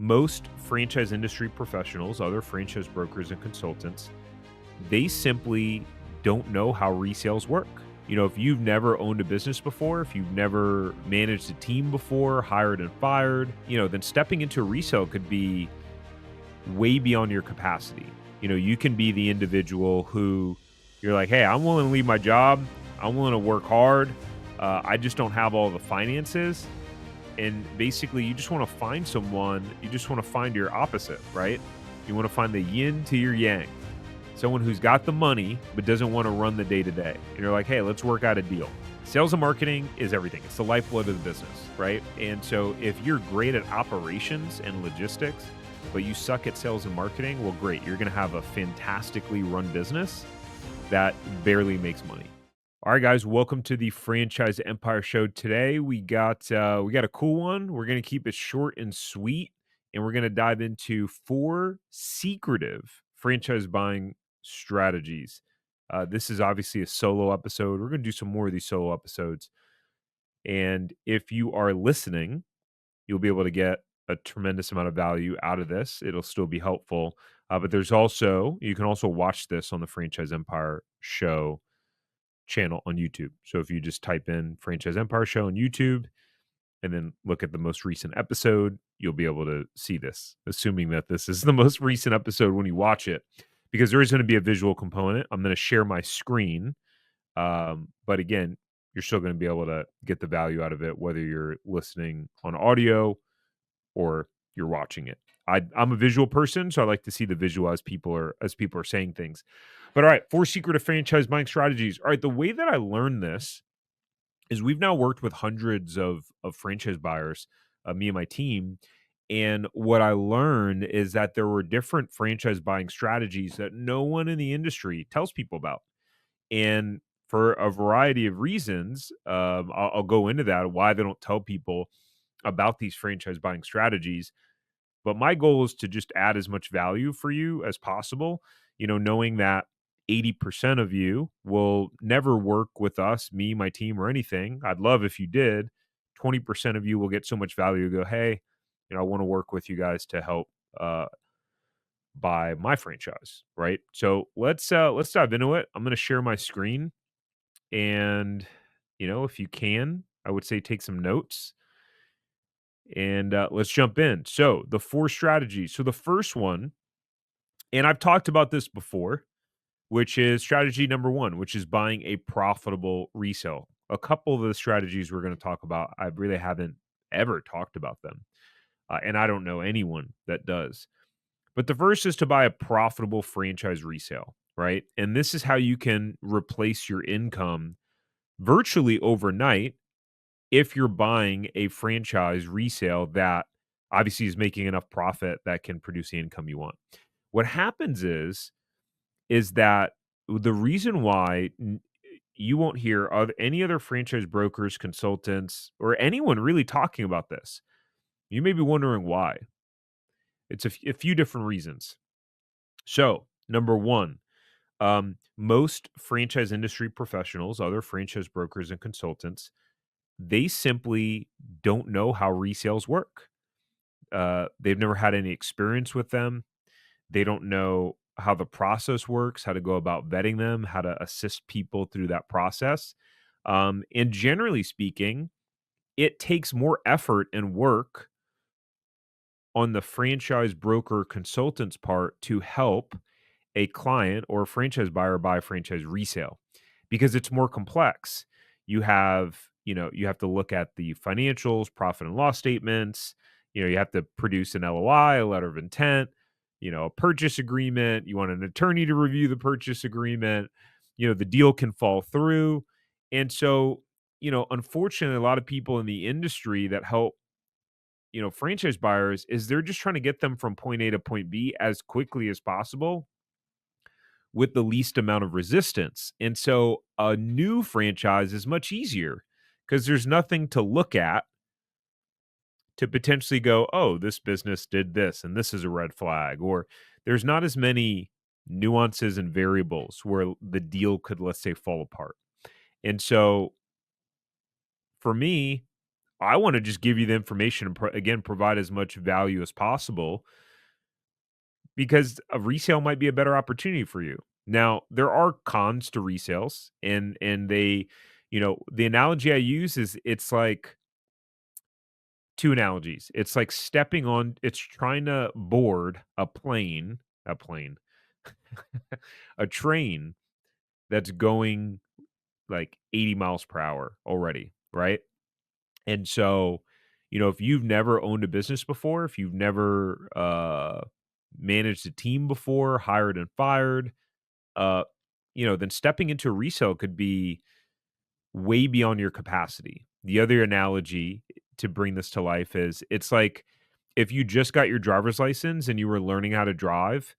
Most franchise industry professionals, other franchise brokers and consultants, they simply don't know how resales work. If you've never owned a business before, if you've never managed a team before, hired and fired, then stepping into resale could be way beyond your capacity. You can be the individual who you're like, hey, I'm willing to leave my job. I'm willing to work hard. I just don't have all the finances. And basically, you just want to find someone, you just want to find your opposite, right? You want to find the yin to your yang, someone who's got the money, but doesn't want to run the day to day. And you're like, hey, let's work out a deal. Sales and marketing is everything. It's the lifeblood of the business, right? And so if you're great at operations and logistics, but you suck at sales and marketing, well, great. You're going to have a fantastically run business that barely makes money. All right, guys, welcome to the Franchise Empire Show. Today we got a cool one. We're going to keep it short and sweet, and we're going to dive into 4 secretive franchise buying strategies. This is obviously a solo episode. We're going to do some more of these solo episodes, and if you are listening, you'll be able to get a tremendous amount of value out of this. It'll still be helpful, but you can also watch this on the Franchise Empire Show channel on YouTube. So if you just type in Franchise Empire Show on YouTube and then look at the most recent episode, you'll be able to see this, assuming that this is the most recent episode when you watch it, because there is going to be a visual component. I'm going to share my screen. But again, you're still going to be able to get the value out of it, whether you're listening on audio or you're watching it. I'm a visual person, so I like to see the visual as people are saying things. But all right, 4 secretive franchise buying strategies. All right, the way that I learned this is we've now worked with hundreds of franchise buyers, me and my team. And what I learned is that there were different franchise buying strategies that no one in the industry tells people about. And for a variety of reasons, I'll go into that, why they don't tell people about these franchise buying strategies. But my goal is to just add as much value for you as possible, knowing that 80% of you will never work with us, me, my team, or anything. I'd love if you did. 20% of you will get so much value, go, hey, I want to work with you guys to help buy my franchise, right? So let's dive into it. I'm going to share my screen, and if you can, I would say take some notes, and let's jump in. So the 4 strategies. So the first one, and I've talked about this before, which is strategy number 1, which is buying a profitable resale. A couple of the strategies we're going to talk about, I really haven't ever talked about them. And I don't know anyone that does. But the first is to buy a profitable franchise resale, right? And this is how you can replace your income virtually overnight if you're buying a franchise resale that obviously is making enough profit that can produce the income you want. What happens is that the reason why you won't hear any other franchise brokers, consultants, or anyone really talking about this, you may be wondering why. It's a few different reasons. So, number 1, most franchise industry professionals, other franchise brokers and consultants, they simply don't know how resales work. They've never had any experience with them. They don't know how the process works, how to go about vetting them, how to assist people through that process. And generally speaking, it takes more effort and work on the franchise broker consultant's part to help a client or a franchise buyer buy a franchise resale because it's more complex. You have to look at the financials, profit and loss statements. You have to produce an LOI, a letter of intent, a purchase agreement. You want an attorney to review the purchase agreement. The deal can fall through. And so, unfortunately, a lot of people in the industry that help franchise buyers is they're just trying to get them from point A to point B as quickly as possible with the least amount of resistance. And so a new franchise is much easier because there's nothing to look at to potentially go, oh, this business did this and this is a red flag, or there's not as many nuances and variables where the deal could, let's say, fall apart. And so for me, I want to just give you the information and again provide as much value as possible because a resale might be a better opportunity for you. Now, there are cons to resales and they, the analogy I use is it's like two analogies. It's like it's trying to board a plane, a train that's going like 80 miles per hour already, right? And so, if you've never owned a business before, if you've never managed a team before, hired and fired, uh, then stepping into a resale could be way beyond your capacity. The other analogy to bring this to life is it's like if you just got your driver's license and you were learning how to drive,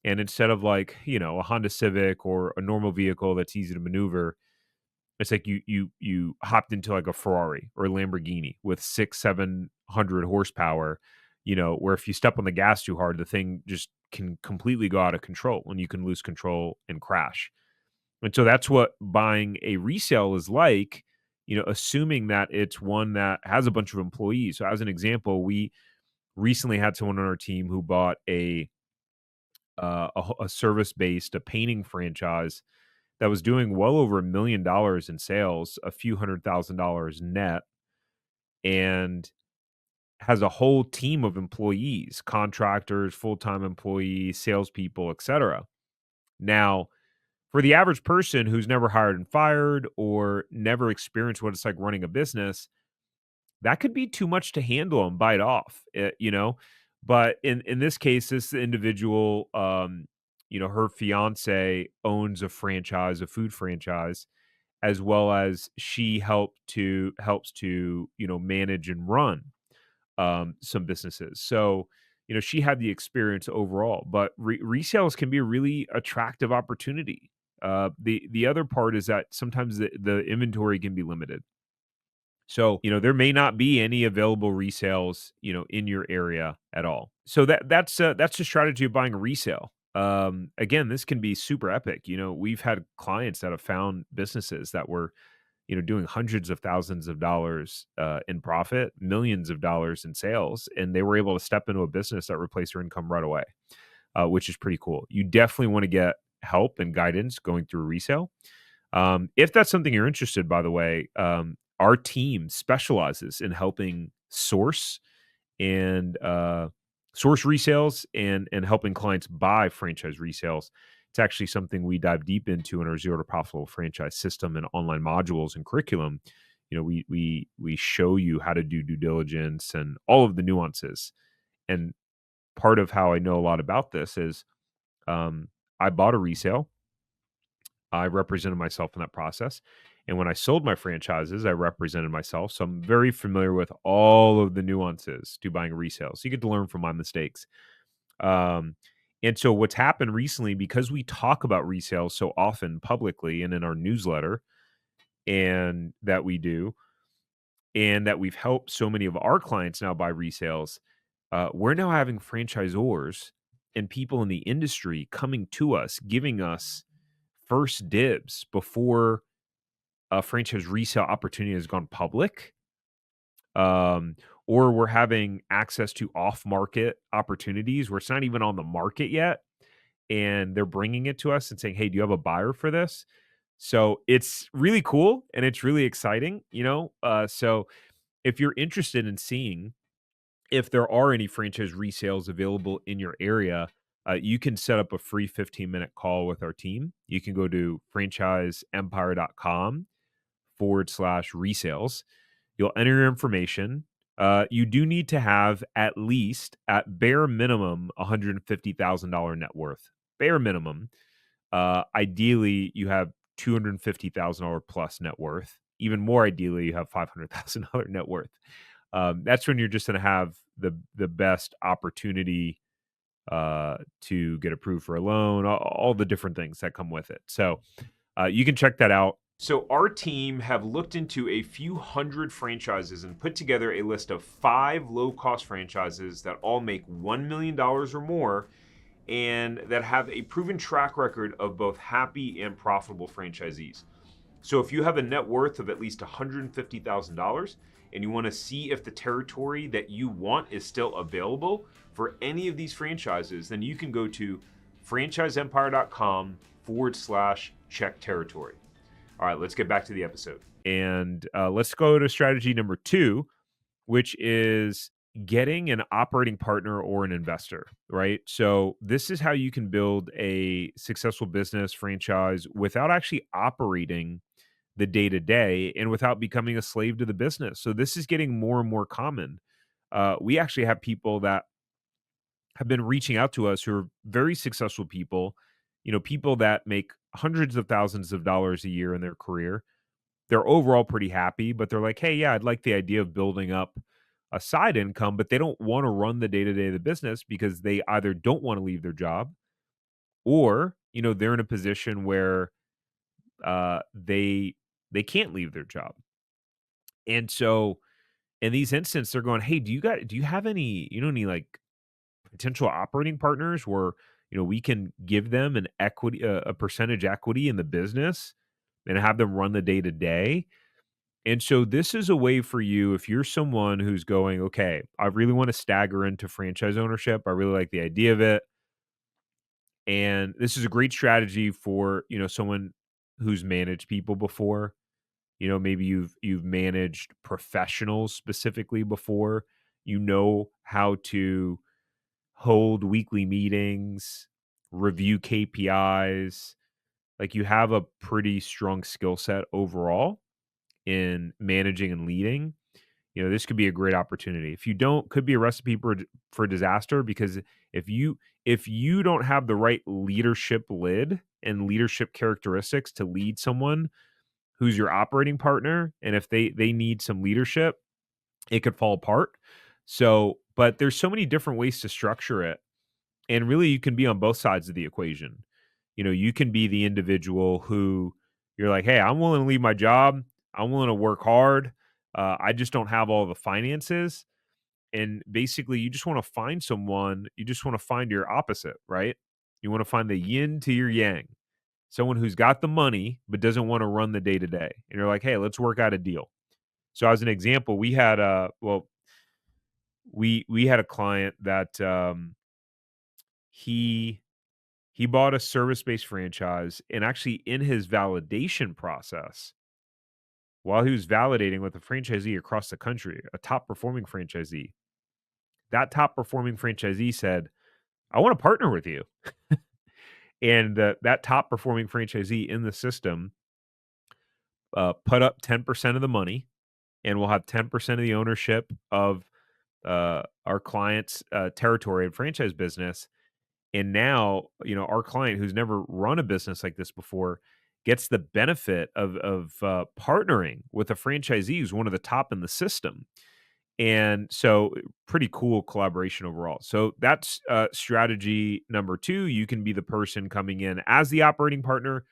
and instead of like, a Honda Civic or a normal vehicle that's easy to maneuver, it's like you hopped into like a Ferrari or a Lamborghini with 600-700 horsepower, where if you step on the gas too hard, the thing just can completely go out of control and you can lose control and crash. And so that's what buying a resale is like, assuming that it's one that has a bunch of employees. So as an example, we recently had someone on our team who bought a service-based, a painting franchise that was doing well over $1 million in sales, a few $100,000 net, and has a whole team of employees, contractors, full-time employees, salespeople, etc. Now, for the average person who's never hired and fired or never experienced what it's like running a business, that could be too much to handle and bite off, But in this case, this individual, her fiance owns a franchise, a food franchise, as well as she helps to manage and run some businesses. So she had the experience overall, but resales can be a really attractive opportunity. The other part is that sometimes the inventory can be limited. So, there may not be any available resales, in your area at all. So that's the strategy of buying a resale. Again, this can be super epic. We've had clients that have found businesses that were, doing hundreds of thousands of dollars in profit, millions of dollars in sales, and they were able to step into a business that replaced their income right away, which is pretty cool. You definitely want to get help and guidance going through a resale. If that's something you're interested, by the way, our team specializes in helping and source resales and helping clients buy franchise resales. It's actually something we dive deep into in our zero to profitable franchise system and online modules and curriculum. We show you how to do due diligence and all of the nuances. And part of how I know a lot about this is um, I bought a resale. I represented myself in that process. And when I sold my franchises, I represented myself. So I'm very familiar with all of the nuances to buying a resale. So you get to learn from my mistakes. Um, and so what's happened recently, because we talk about resales so often publicly and in our newsletter, and that we do, and that we've helped so many of our clients now buy resales, we're now having franchisors and people in the industry coming to us, giving us first dibs before a franchise resale opportunity has gone public, um, or we're having access to off market opportunities where it's not even on the market yet. And they're bringing it to us and saying, "Hey, do you have a buyer for this?" So it's really cool and it's really exciting, So if you're interested in seeing if there are any franchise resales available in your area, you can set up a free 15-minute call with our team. You can go to franchiseempire.com/resales. You'll enter your information. You do need to have at least, at bare minimum, $150,000 net worth. Bare minimum. Ideally, you have $250,000 plus net worth. Even more ideally, you have $500,000 net worth. That's when you're just going to have the best opportunity to get approved for a loan, all the different things that come with it. So you can check that out. So our team have looked into a few hundred franchises and put together a list of 5 low-cost franchises that all make $1 million or more and that have a proven track record of both happy and profitable franchisees. So if you have a net worth of at least $150,000 and you want to see if the territory that you want is still available for any of these franchises, then you can go to franchiseempire.com/check territory. All right, let's get back to the episode. And let's go to strategy number 2, which is getting an operating partner or an investor, right? So, this is how you can build a successful business franchise without actually operating the day to day and without becoming a slave to the business. So, this is getting more and more common. We actually have people that have been reaching out to us who are very successful people, people that make hundreds of thousands of dollars a year in their career. They're overall pretty happy, but they're like, "Hey, yeah, I'd like the idea of building up a side income," but they don't want to run the day-to-day of the business because they either don't want to leave their job or, they're in a position where they can't leave their job. And so in these instances, they're going, "Hey, do you have any like potential operating partners where, we can give them an equity a percentage equity in the business and have them run the day to day?" And so this is a way for you if you're someone who's going, "Okay, I really want to stagger into franchise ownership. I really like the idea of it." And this is a great strategy for, someone who's managed people before. Maybe you've managed professionals specifically before. You know how to hold weekly meetings, review KPIs. Like, you have a pretty strong skill set overall in managing and leading. This could be a great opportunity. If you don't, could be a recipe for disaster, because if you don't have the right leadership lid and leadership characteristics to lead someone who's your operating partner, and if they need some leadership, it could fall apart. So, but there's so many different ways to structure it, and really you can be on both sides of the equation. You can be the individual who you're like, "Hey, I'm willing to leave my job. I'm willing to work hard. I just don't have all the finances." And basically, you just want to find someone, you just want to find your opposite, right? You want to find the yin to your yang, someone who's got the money but doesn't want to run the day to day. And you're like, "Hey, let's work out a deal." So, as an example, we had we had a client that he he bought a service-based franchise, and actually in his validation process, while he was validating with a franchisee across the country, a top performing franchisee, that top performing franchisee said, "I want to partner with you." And that top performing franchisee in the system put up 10% of the money, and will have 10% of the ownership of our client's territory and franchise business. And now, our client, who's never run a business like this before, gets the benefit of partnering with a franchisee who's one of the top in the system. And so, pretty cool collaboration overall. So that's strategy number 2. You can be the person coming in as the operating partner,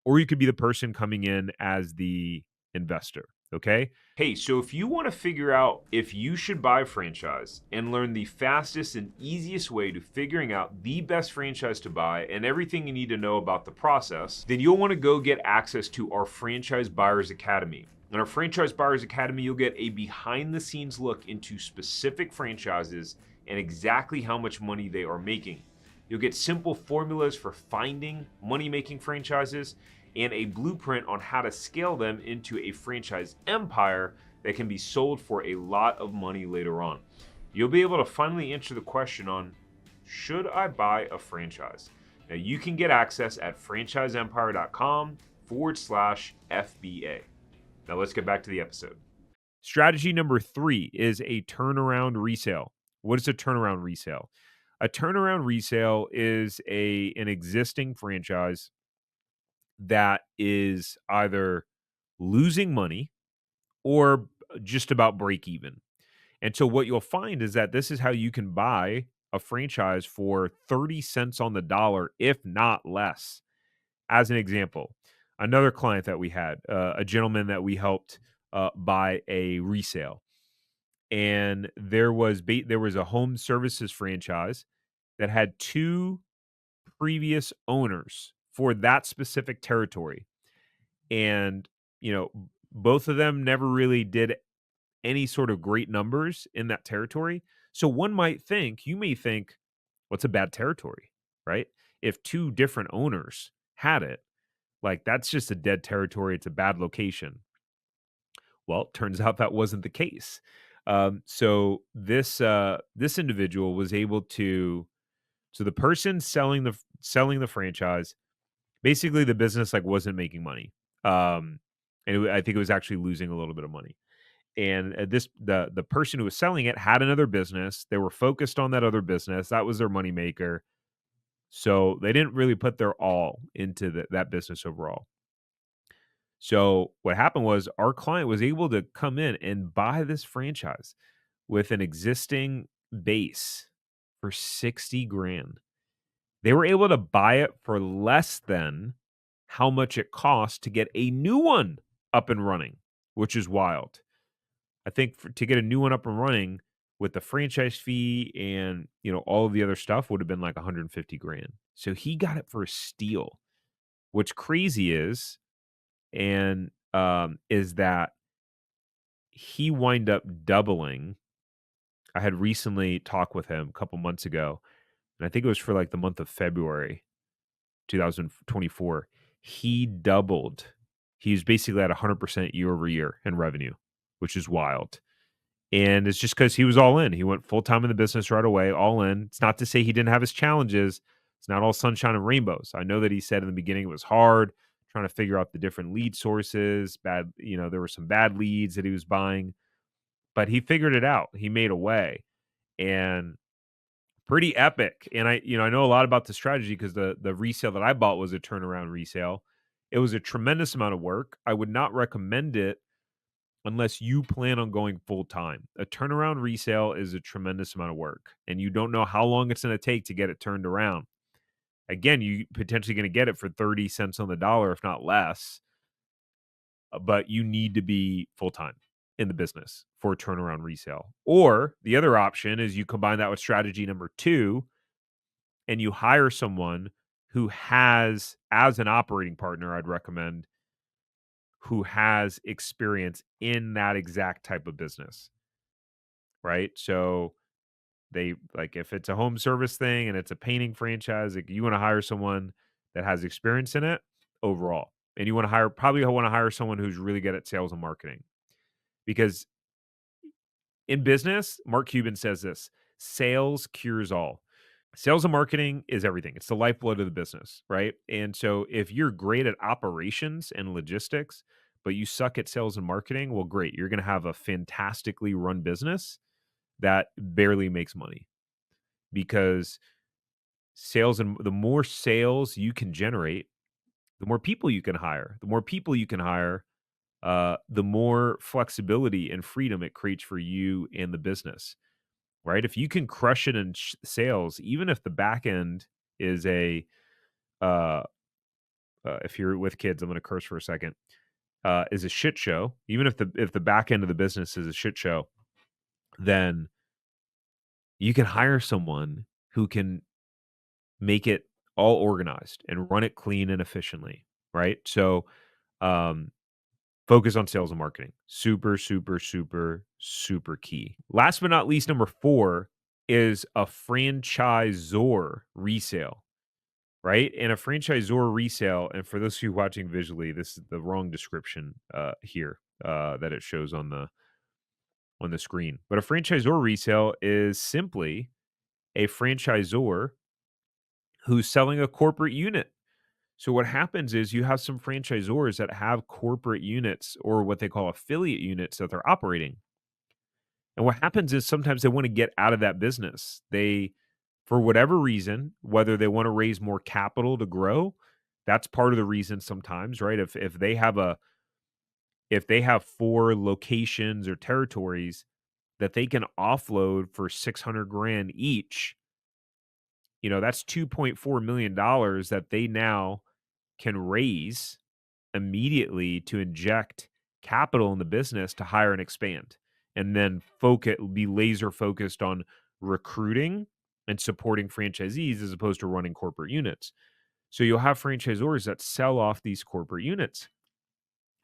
or you could be the person coming in as the investor. Okay. Hey, so if you want to figure out if you should buy a franchise and learn the fastest and easiest way to figuring out the best franchise to buy and everything you need to know about the process, then you'll want to go get access to our Franchise Buyers Academy. In our Franchise Buyers Academy, you'll get a behind the scenes look into specific franchises and exactly how much money they are making. You'll get simple formulas for finding money making franchises and a blueprint on how to scale them into a franchise empire that can be sold for a lot of money later on. You'll be able to finally answer the question on, should I buy a franchise? Now, you can get access at franchiseempire.com/FBA. Now, let's get back to the episode. Strategy number 3 is a turnaround resale. What is a turnaround resale? A turnaround resale is an existing franchise that is either losing money or just about break even. And so what you'll find is that this is how you can buy a franchise for 30 cents on the dollar, if not less. As an example, another client that we had, a gentleman that we helped buy a resale, and there was a home services franchise that had two previous owners for that specific territory. And, both of them never really did any sort of great numbers in that territory. So you may think, what's a bad territory, right? If two different owners had it, like that's just a dead territory. It's a bad location. Well, turns out that wasn't the case. So this individual was able to. So the person selling the franchise, basically the business like wasn't making money, and I think it was actually losing a little bit of money. And the person who was selling it had another business. They were focused on that other business. That was their moneymaker. So they didn't really put their all into that business overall. So what happened was our client was able to come in and buy this franchise with an existing base for 60 grand. They were able to buy it for less than how much it cost to get a new one up and running, which is wild. I think to get a new one up and running with the franchise fee and, all of the other stuff would have been like 150 grand. So he got it for a steal. What's crazy is that he wind up doubling. I had recently talked with him a couple months ago, and I think it was for like the month of February 2024. He doubled. He's basically at 100% year over year in revenue, which is wild. And it's just because he was all in. He went full time in the business right away, all in. It's not to say he didn't have his challenges. It's not all sunshine and rainbows. I know that he said in the beginning it was hard trying to figure out the different lead sources. There were some bad leads that he was buying, but he figured it out. He made a way, and pretty epic. And I know a lot about the strategy because the resale that I bought was a turnaround resale. It was a tremendous amount of work. I would not recommend it unless you plan on going full time. A turnaround resale is a tremendous amount of work, and you don't know how long it's going to take to get it turned around. Again, you potentially going to get it for 30 cents on the dollar, if not less, but you need to be full time in the business for a turnaround resale. Or the other option is you combine that with strategy number 2 and you hire someone who has, as an operating partner, I'd recommend, who has experience in that exact type of business, right? So they like if it's a home service thing and it's a painting franchise, like you want to hire someone that has experience in it overall. And you want to hire someone who's really good at sales and marketing. Because in business, Mark Cuban says this: sales cures all. Sales and marketing is everything. It's the lifeblood of the business, right? And so if you're great at operations and logistics, but you suck at sales and marketing, well, great. You're going to have a fantastically run business that barely makes money because the more sales you can generate, the more people you can hire. The more people you can hire, the more flexibility and freedom it creates for you and the business, right? If you can crush it in sales, even if the back end is uh, if you're with kids, I'm going to curse for a second, is a shit show. Even if the back end of the business is a shit show, then you can hire someone who can make it all organized and run it clean and efficiently, right? So, um, focus on sales and marketing. Super, super, super, super key. Last but not least, number 4 is a franchisor resale, right? And a franchisor resale, and for those of you watching visually, this is the wrong description here that it shows on the screen. But a franchisor resale is simply a franchisor who's selling a corporate unit. So what happens is you have some franchisors that have corporate units or what they call affiliate units that they're operating. And what happens is sometimes they want to get out of that business. They, for whatever reason, whether they want to raise more capital to grow, that's part of the reason sometimes, right? If they have 4 locations or territories that they can offload for 600 grand each, that's $2.4 million that they now can raise immediately to inject capital in the business to hire and expand, and then be laser focused on recruiting and supporting franchisees as opposed to running corporate units. So you'll have franchisors that sell off these corporate units.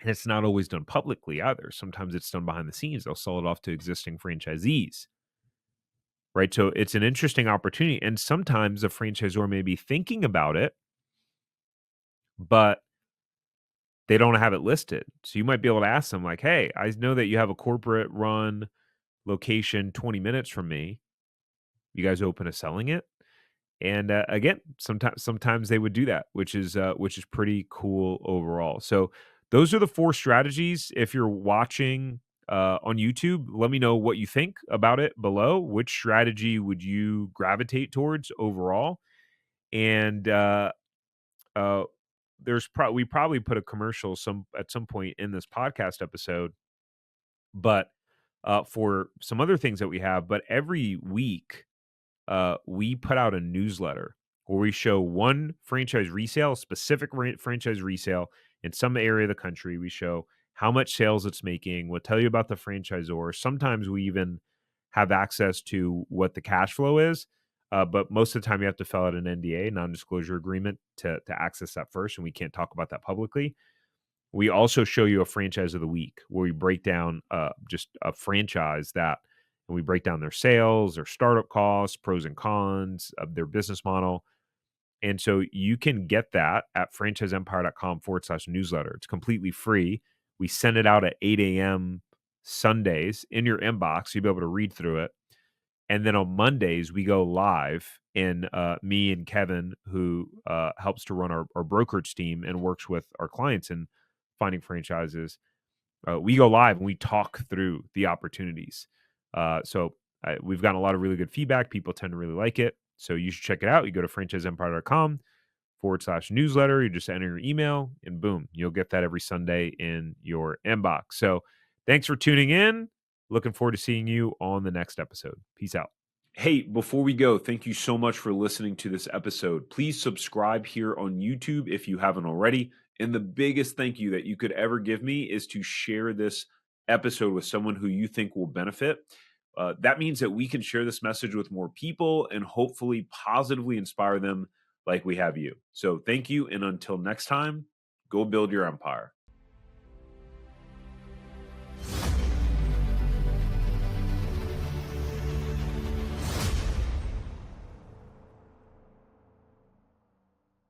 And it's not always done publicly either. Sometimes it's done behind the scenes. They'll sell it off to existing franchisees, right? So it's an interesting opportunity. And sometimes the franchisor may be thinking about it, but they don't have it listed. So you might be able to ask them, like, hey, I know that you have a corporate run location 20 minutes from me. You guys open to selling it? And again, sometimes they would do that, which is pretty cool overall. So those are the four strategies. If you're watching on YouTube, let me know what you think about it below. Which strategy would you gravitate towards overall? And uh, we probably put a commercial at some point in this podcast episode, but for some other things that we have. But every week we put out a newsletter where we show one franchise resale, specific franchise resale in some area of the country. We show how much sales it's making. We'll tell you about the franchisor. Sometimes we even have access to what the cash flow is. But most of the time, you have to fill out an NDA, non-disclosure agreement, to access that first, and we can't talk about that publicly. We also show you a franchise of the week where we break down just a franchise that, and we break down their sales, their startup costs, pros and cons of their business model. And so you can get that at franchiseempire.com/newsletter. It's completely free. We send it out at 8 a.m. Sundays in your inbox. You'll be able to read through it. And then on Mondays, we go live, and me and Kevin, who helps to run our brokerage team and works with our clients in finding franchises, we go live and we talk through the opportunities. We've gotten a lot of really good feedback. People tend to really like it. So you should check it out. You go to franchiseempire.com/newsletter. You just enter your email and boom, you'll get that every Sunday in your inbox. So thanks for tuning in. Looking forward to seeing you on the next episode. Peace out. Hey, before we go, thank you so much for listening to this episode. Please subscribe here on YouTube if you haven't already. And the biggest thank you that you could ever give me is to share this episode with someone who you think will benefit. That means that we can share this message with more people and hopefully positively inspire them like we have you. So thank you. And until next time, go build your empire.